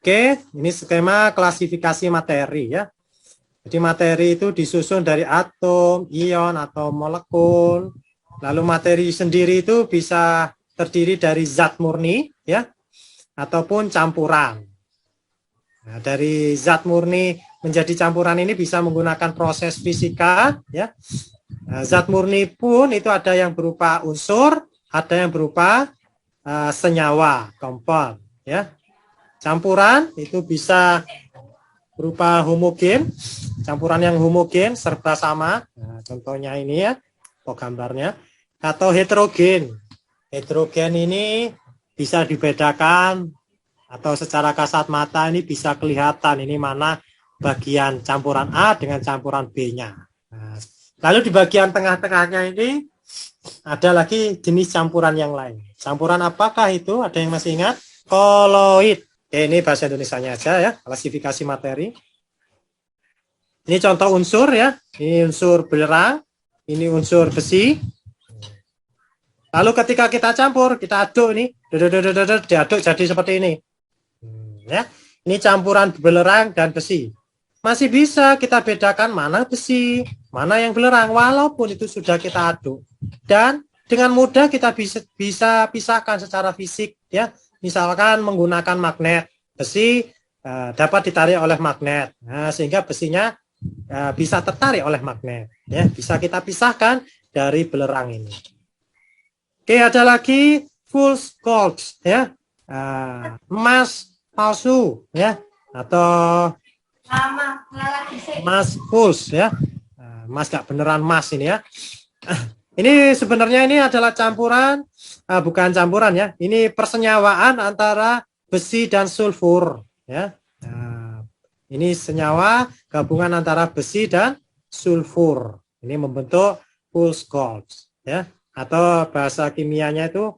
Oke, ini skema klasifikasi materi ya. Jadi materi itu disusun dari atom, ion, atau molekul. Lalu materi sendiri itu bisa terdiri dari zat murni ya, ataupun campuran. Nah, dari zat murni menjadi campuran ini bisa menggunakan proses fisika ya. Nah, zat murni pun itu ada yang berupa unsur, ada yang berupa senyawa, kompon ya. Campuran itu bisa berupa homogen, campuran yang homogen serba sama. Nah, contohnya ini ya, atau gambarnya. Atau heterogen. Heterogen ini bisa dibedakan atau secara kasat mata ini bisa kelihatan ini mana bagian campuran A dengan campuran B-nya. Nah, lalu di bagian tengah-tengahnya ini ada lagi jenis campuran yang lain. Campuran apakah itu? Ada yang masih ingat? Koloid. Oke, ini bahasa Indonesianya aja ya, klasifikasi materi. Ini contoh unsur ya, ini unsur belerang, ini unsur besi. Lalu ketika kita campur, kita aduk ini, diaduk jadi seperti ini. Ya, ini campuran belerang dan besi. Masih bisa kita bedakan mana besi, mana yang belerang, walaupun itu sudah kita aduk. Dan dengan mudah kita bisa pisahkan secara fisik ya. Misalkan menggunakan magnet, besi dapat ditarik oleh magnet, nah, sehingga besinya bisa tertarik oleh magnet. Ya, bisa kita pisahkan dari belerang ini. Oke, ada lagi false gold, ya, emas palsu, ya, atau emas false, ya, emas gak beneran emas ini ya. Ini sebenarnya ini adalah campuran, bukan campuran ya. Ini persenyawaan antara besi dan sulfur ya. Nah, ini senyawa gabungan antara besi dan sulfur. Ini membentuk false gold ya. Atau bahasa kimianya itu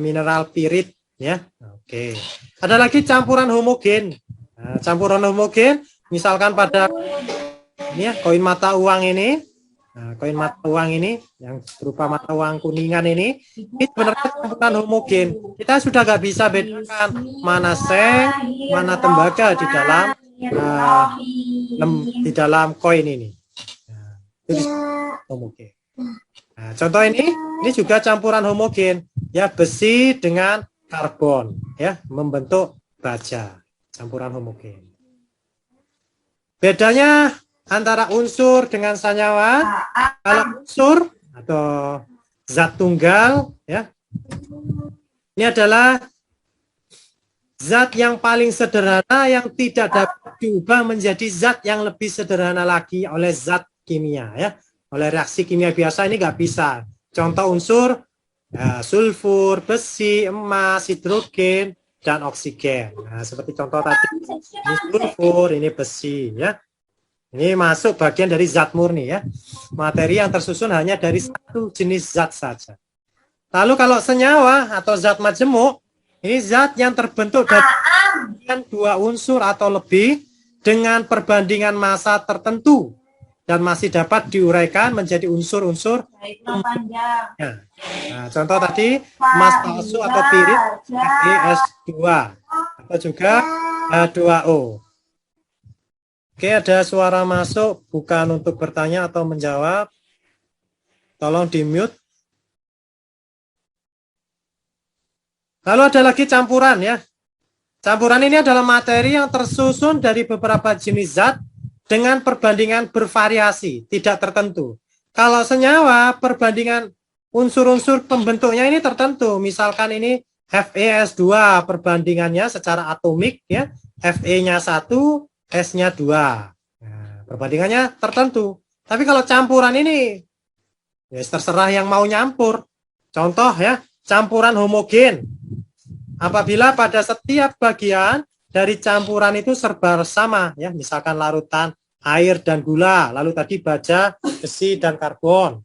mineral pirit ya. Oke. Ada lagi campuran homogen. Nah, campuran homogen misalkan pada ini ya, koin mata uang ini. Nah, koin mata uang ini yang berupa mata uang kuningan ini sebenarnya campuran homogen. Kita sudah nggak bisa bedakan mana seng, mana tembaga di dalam koin ini. Nah, itu homogen. Nah, contoh ini juga campuran homogen ya, besi dengan karbon ya, membentuk baja, campuran homogen. Bedanya antara unsur dengan senyawa, kalau unsur atau zat tunggal ya, ini adalah zat yang paling sederhana yang tidak dapat diubah menjadi zat yang lebih sederhana lagi oleh zat kimia ya, oleh reaksi kimia biasa ini nggak bisa. Contoh unsur ya, sulfur, besi, emas, hidrogen, dan oksigen. Nah, seperti contoh tadi, ini sulfur, ini besi ya. Ini masuk bagian dari zat murni ya. Materi yang tersusun hanya dari satu jenis zat saja. Lalu kalau senyawa atau zat majemuk, ini zat yang terbentuk dari dua unsur atau lebih dengan perbandingan massa tertentu dan masih dapat diuraikan menjadi unsur-unsur. Nah, contoh tadi emas palsu atau pirit Fe2 atau juga H2O. Oke, ada suara masuk, bukan untuk bertanya atau menjawab. Tolong di-mute. Lalu ada lagi campuran ya. Campuran ini adalah materi yang tersusun dari beberapa jenis zat dengan perbandingan bervariasi, tidak tertentu. Kalau senyawa, perbandingan unsur-unsur pembentuknya ini tertentu. Misalkan ini FeS2, perbandingannya secara atomik ya. Fe-nya 1, S-nya 2. Nah, perbandingannya tertentu. Tapi kalau campuran ini, ya terserah yang mau nyampur. Contoh ya, campuran homogen. Apabila pada setiap bagian dari campuran itu serba sama, ya, misalkan larutan air dan gula, lalu tadi baja, besi, dan karbon.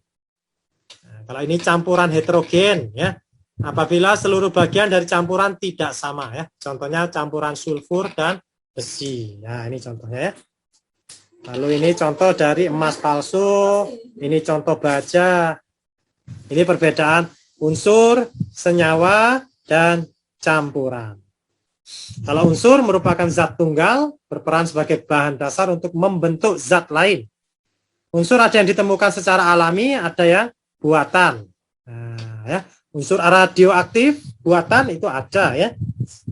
Nah, kalau ini campuran heterogen, ya, apabila seluruh bagian dari campuran tidak sama, ya, contohnya campuran sulfur dan besi. Nah, ini contohnya ya. Lalu ini contoh dari emas palsu, ini contoh baja. Ini perbedaan unsur, senyawa, dan campuran. Kalau unsur merupakan zat tunggal, berperan sebagai bahan dasar untuk membentuk zat lain. Unsur ada yang ditemukan secara alami, ada yang buatan. Nah, ya. Unsur radioaktif buatan itu ada ya.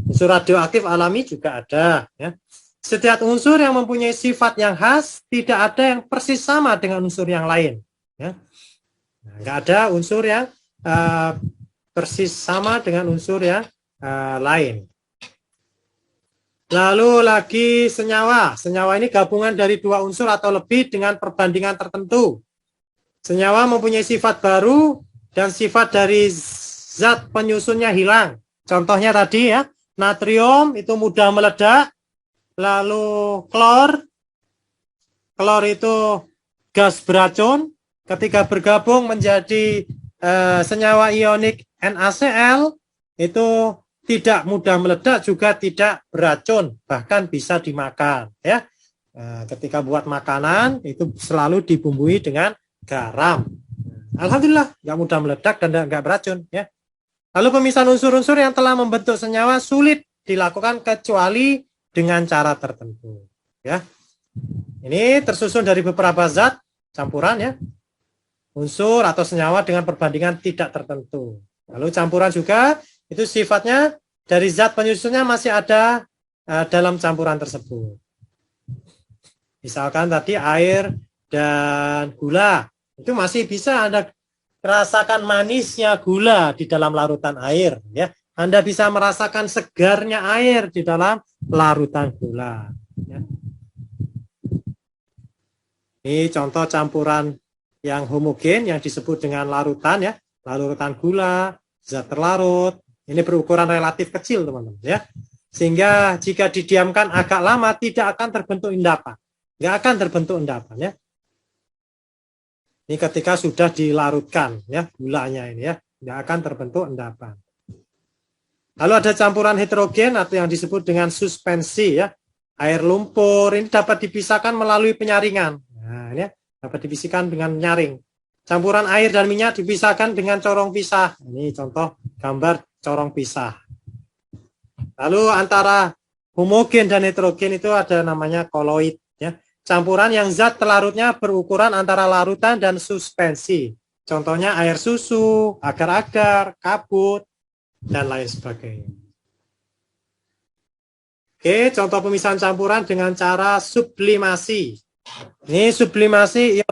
Unsur radioaktif alami juga ada ya. Setiap unsur yang mempunyai sifat yang khas, tidak ada yang persis sama dengan unsur yang lain. Ya. Nah, nggak ada unsur yang persis sama dengan unsur yang lain. Lalu lagi senyawa. Senyawa ini gabungan dari dua unsur atau lebih dengan perbandingan tertentu. Senyawa mempunyai sifat baru dan sifat dari zat penyusunnya hilang. Contohnya tadi ya, natrium itu mudah meledak. Lalu klor itu gas beracun. Ketika bergabung menjadi senyawa ionik NaCl itu tidak mudah meledak, juga tidak beracun, bahkan bisa dimakan ya. Ketika buat makanan itu selalu dibumbui dengan garam. Alhamdulillah nggak mudah meledak dan nggak beracun ya. Lalu pemisahan unsur-unsur yang telah membentuk senyawa sulit dilakukan kecuali dengan cara tertentu ya. Ini tersusun dari beberapa zat campuran ya. Unsur atau senyawa dengan perbandingan tidak tertentu. Lalu campuran juga itu sifatnya dari zat penyusunnya masih ada dalam campuran tersebut. Misalkan tadi air dan gula, itu masih bisa Anda rasakan manisnya gula di dalam larutan air. Ya, Anda bisa merasakan segarnya air di dalam larutan gula. Ya. Ini contoh campuran yang homogen yang disebut dengan larutan ya, larutan gula, zat terlarut. Ini berukuran relatif kecil teman-teman ya. Sehingga jika didiamkan agak lama tidak akan terbentuk endapan. Nggak akan terbentuk endapan ya. Ini ketika sudah dilarutkan ya gulanya ini ya, nggak akan terbentuk endapan. Lalu ada campuran heterogen atau yang disebut dengan suspensi ya. Air lumpur ini dapat dipisahkan melalui penyaringan. Nah, ini ya, dapat dipisahkan dengan nyaring. Campuran air dan minyak dipisahkan dengan corong pisah. Ini contoh gambar corong pisah. Lalu antara homogen dan heterogen itu ada namanya koloid ya. Campuran yang zat terlarutnya berukuran antara larutan dan suspensi. Contohnya air susu, agar-agar, kabut, dan lain sebagainya. Oke, contoh pemisahan campuran dengan cara sublimasi. Ini sublimasi.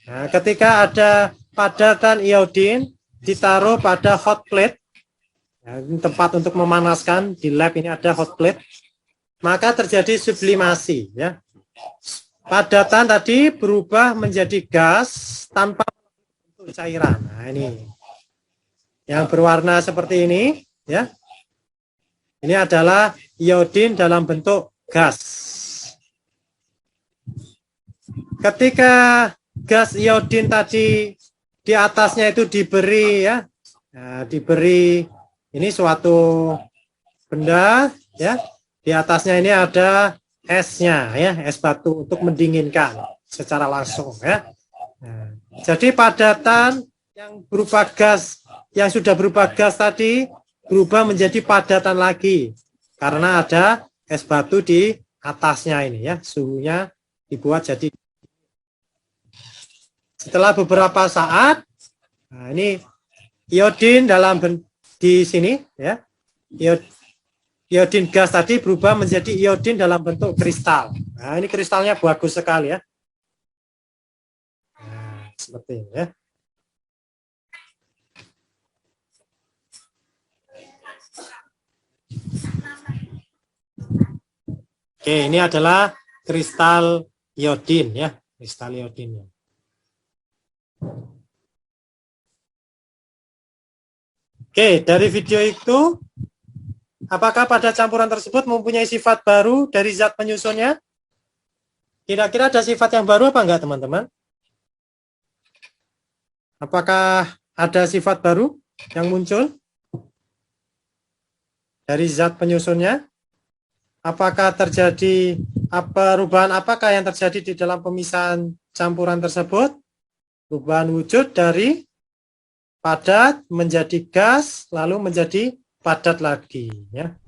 Nah, ketika ada padatan iodin ditaruh pada hot plate, ya, tempat untuk memanaskan di lab ini ada hot plate, maka terjadi sublimasi. Ya. Padatan tadi berubah menjadi gas tanpa bentuk cairan. Nah, ini yang berwarna seperti ini, ya. Ini adalah iodin dalam bentuk gas. Ketika gas iodin tadi di atasnya itu diberi ya, nah, diberi ini suatu benda ya, di atasnya ini ada esnya ya, es batu untuk mendinginkan secara langsung ya. Nah, jadi padatan yang berupa gas, yang sudah berupa gas tadi berubah menjadi padatan lagi karena ada es batu di atasnya ini ya, suhunya dibuat jadi. Setelah beberapa saat, nah ini iodin dalam di sini ya, iodin gas tadi berubah menjadi iodin dalam bentuk kristal. Nah ini kristalnya bagus sekali ya. Nah, seperti ini ya. Oke, ini adalah kristal iodin ya, kristal iodinnya. Oke, dari video itu, apakah pada campuran tersebut mempunyai sifat baru dari zat penyusunnya? Kira-kira ada sifat yang baru apa enggak, teman-teman? Apakah ada sifat baru yang muncul dari zat penyusunnya? Apakah terjadi perubahan apakah yang terjadi di dalam pemisahan campuran tersebut? Perubahan wujud dari padat menjadi gas, lalu menjadi padat lagi. Ya.